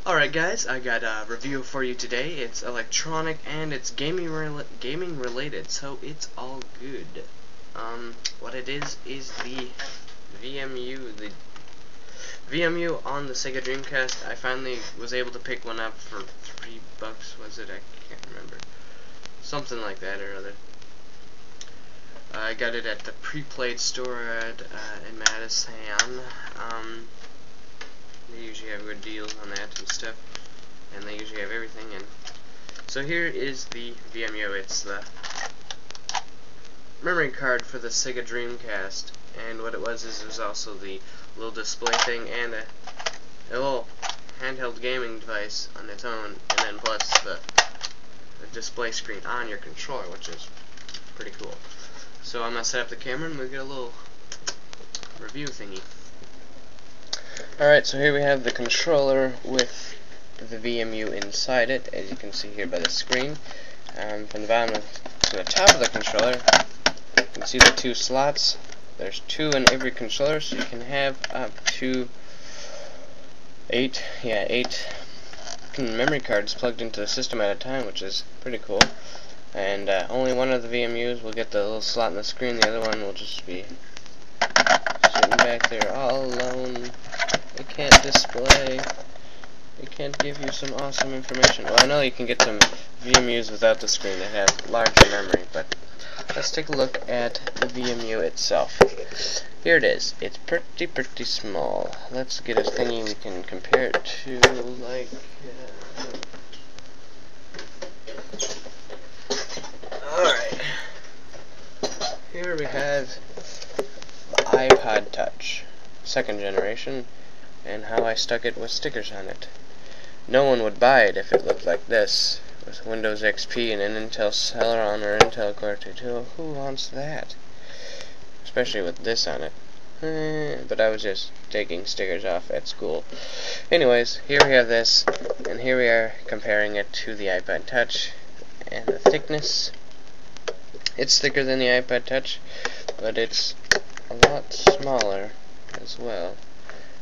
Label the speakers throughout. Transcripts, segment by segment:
Speaker 1: Alright guys, I got a review for you today. It's electronic and it's gaming related, so it's all good. What it is the VMU, VMU on the Sega Dreamcast. I finally was able to pick one up for $3, was it? I can't remember. Something like that or other. I got it at the Prepaid store in Madison. They usually have good deals on that and stuff, and they usually have everything. And so here is the VMU. It's the memory card for the Sega Dreamcast, and what it was also the little display thing and a little handheld gaming device on its own, and then plus the display screen on your controller, which is pretty cool. So I'm gonna set up the camera and we'll get a little review thingy. Alright, so here we have the controller with the VMU inside it, as you can see here by the screen. From the bottom to the top of the controller, you can see the two slots. There's two in every controller, so you can have up to eight memory cards plugged into the system at a time, which is pretty cool. And only one of the VMUs will get the little slot in the screen, the other one will just be sitting back there all alone. It can't display. It can't give you some awesome information. Well, I know you can get some VMUs without the screen that have larger memory, but let's take a look at the VMU itself. Here it is. It's pretty small. Let's get a thingy we can compare it to, like... Alright. Here we have the iPod Touch, 2nd generation, and how I stuck it with stickers on it. No one would buy it if it looked like this, with Windows XP and an Intel Celeron or Intel Core 2. Who wants that? Especially with this on it. But I was just taking stickers off at school. Anyways, here we have this, and here we are comparing it to the iPod Touch. And the thickness, it's thicker than the iPod Touch, but it's a lot smaller as well.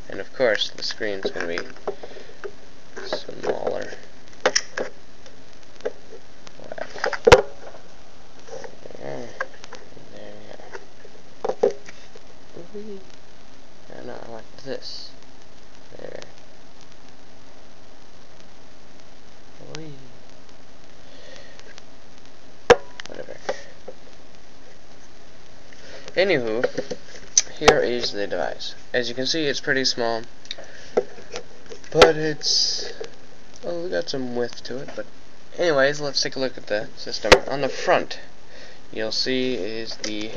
Speaker 1: And of course, the screen's going to be smaller. Wow. There we go. No, I want this. There. Whee. Whatever. Anywho, here is the device. As you can see, it's pretty small, but it's, well, we got some width to it. But anyways, let's take a look at the system. On the front, you'll see is the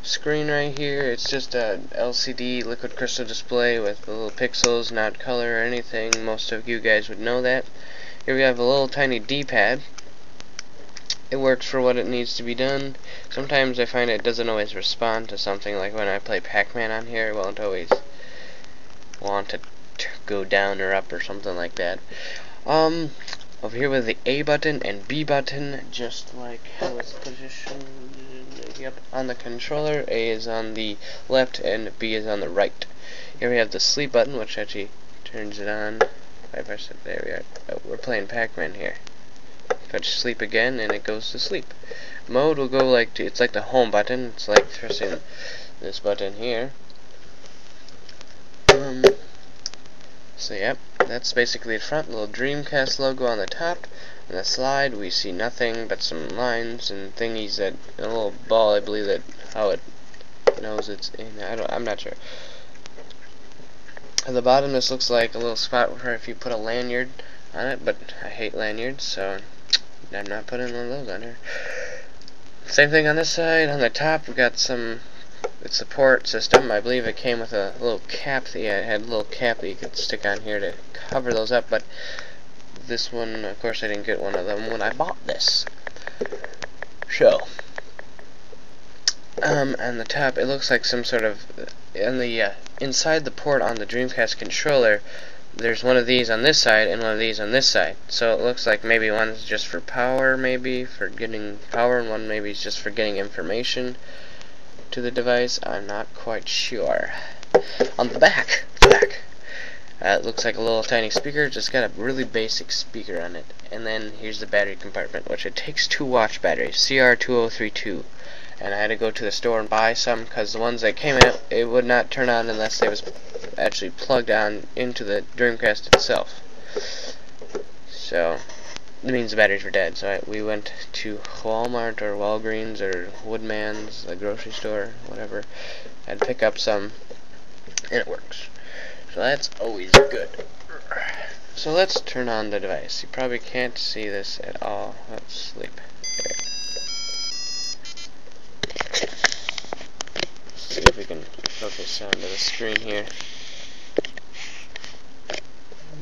Speaker 1: screen right here. It's just a LCD liquid crystal display with the little pixels, not color or anything. Most of you guys would know that. Here we have a little tiny D-pad. It works for what it needs to be done. Sometimes I find it doesn't always respond to something, like when I play Pac-Man on here, it won't always want to go down or up or something like that. Over here with the A button and B button, just like how it's positioned. Yep, on the controller, A is on the left and B is on the right. Here we have the sleep button, which actually turns it on. If I press it, there we are. Oh, we're playing Pac-Man here. Touch sleep again and it goes to sleep. Mode will go like it's like the home button. It's like pressing this button here. So yep, that's basically the front. Little Dreamcast logo on the top. On the slide we see nothing but some lines and thingies that a little ball. I believe that how it knows it's in. I'm not sure. At the bottom, this looks like a little spot where if you put a lanyard on it, but I hate lanyards, so I'm not putting one of those on here. Same thing on this side. On the top, we got some. It's the port system. I believe it came with a little cap. Yeah, it had a little cap that you could stick on here to cover those up. But this one, of course, I didn't get one of them when I bought this. So, on the top, it looks like some sort of. On the inside the port on the Dreamcast controller, there's one of these on this side and one of these on this side. So it looks like maybe one's just for power, maybe for getting power, and one maybe is just for getting information to the device. I'm not quite sure. On the back, It looks like a little tiny speaker, just got a really basic speaker on it. And then here's the battery compartment, which it takes 2 watch batteries, CR2032. And I had to go to the store and buy some, because the ones that came out, it would not turn on unless they was actually plugged on into the Dreamcast itself. So it means the batteries were dead. So we went to Walmart or Walgreens or Woodman's, the grocery store, whatever, and pick up some, and it works. So that's always good. So let's turn on the device. You probably can't see this at all. Let's sleep. There. Let's see if we can focus onto the screen here. You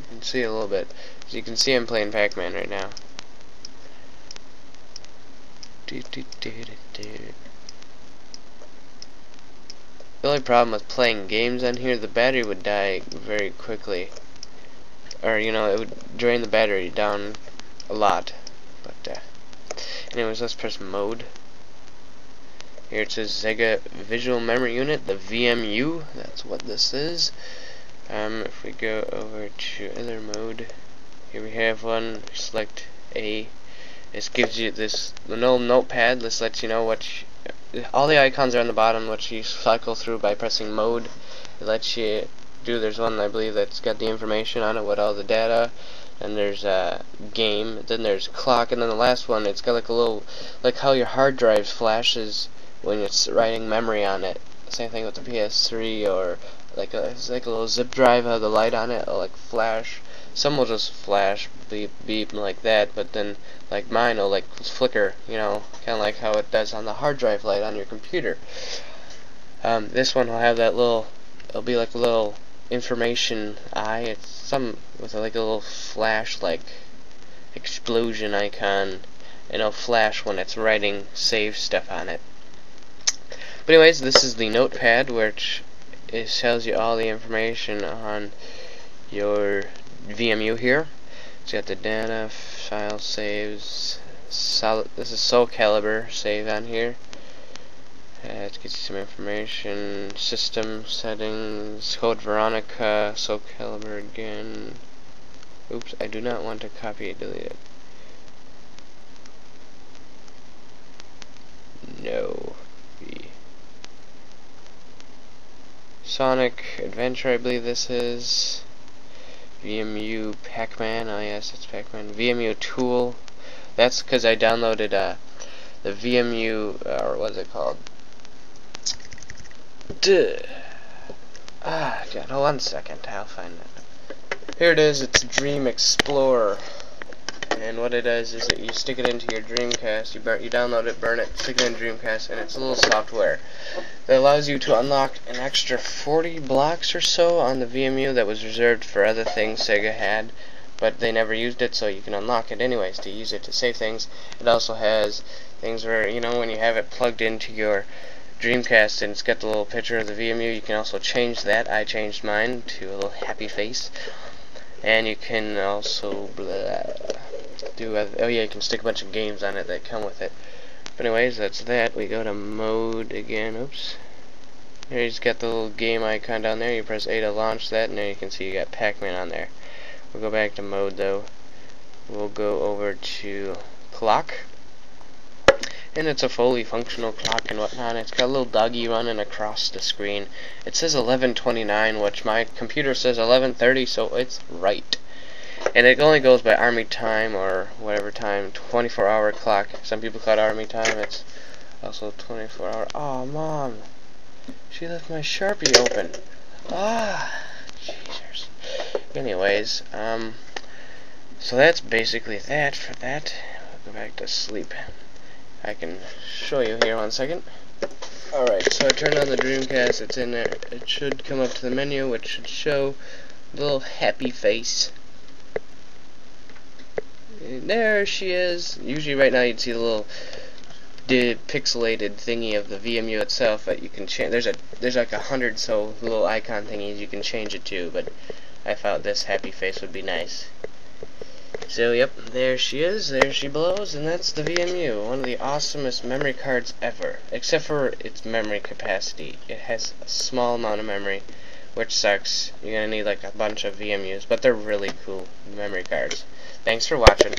Speaker 1: can see a little bit. As you can see, I'm playing Pac-Man right now. The only problem with playing games on here, the battery would die very quickly. Or, you know, it would drain the battery down a lot. But, anyways, let's press mode. Here it says Sega Visual Memory Unit, the VMU. That's what this is. If we go over to other mode, here we have one. Select A. This gives you this little notepad. This lets you know what all the icons are on the bottom, which you cycle through by pressing mode. It lets you do. There's one I believe that's got the information on it, what all the data. And there's game. Then there's clock, and then the last one, it's got like a little, like how your hard drive flashes when it's writing memory on it. Same thing with the PS3, or like it's like a little zip drive, how the light on it will like flash. Some will just flash, beep, beep, like that, but then, like mine will like flicker, you know, kind of like how it does on the hard drive light on your computer. This one will have that little, it'll be like a little information eye. It's some with like a little flash, like explosion icon, and it'll flash when it's writing save stuff on it. But anyways, this is the notepad, which it tells you all the information on your VMU here. It's got the data, file saves, this is Soul Calibur save on here. It gives you some information, system settings, Code Veronica, Soul Calibur again. Oops, I do not want to copy and delete it. No. Sonic Adventure, I believe this is. VMU Pac-Man, oh yes, it's Pac-Man. VMU Tool, that's because I downloaded the VMU, or what is it called? God, hold on a second, I'll find it. Here it is, it's Dream Explorer. And what it does is that you stick it into your Dreamcast, you download it, burn it, stick it in Dreamcast, and it's a little software that allows you to unlock an extra 40 blocks or so on the VMU that was reserved for other things Sega had, but they never used it, so you can unlock it anyways to use it to save things. It also has things where, you know, when you have it plugged into your Dreamcast and it's got the little picture of the VMU, you can also change that. I changed mine to a little happy face. And you can also do, oh yeah, you can stick a bunch of games on it that come with it. But anyways, that's that. We go to mode again. Oops. Here you just got the little game icon down there. You press A to launch that, and there you can see you got Pac-Man on there. We'll go back to mode though. We'll go over to clock. And it's a fully functional clock and whatnot. It's got a little doggy running across the screen. It says 11:29, which my computer says 11:30, so it's right. And it only goes by Army time or whatever time, 24-hour clock. Some people call it Army time. It's also 24-hour. Oh, Mom, she left my Sharpie open. Ah, Jesus. Anyways, so that's basically that for that. We'll go back to sleep. I can show you here 1 second. Alright, so I turned on the Dreamcast, it's in there. It should come up to the menu, which should show the little happy face. And there she is. Usually right now you'd see the little pixelated thingy of the VMU itself, but you can change. There's like 100 so little icon thingies you can change it to, but I thought this happy face would be nice. So yep, there she is, there she blows, and that's the VMU, one of the awesomest memory cards ever, except for its memory capacity. It has a small amount of memory, which sucks. You're gonna need like a bunch of VMUs, but they're really cool memory cards. Thanks for watching.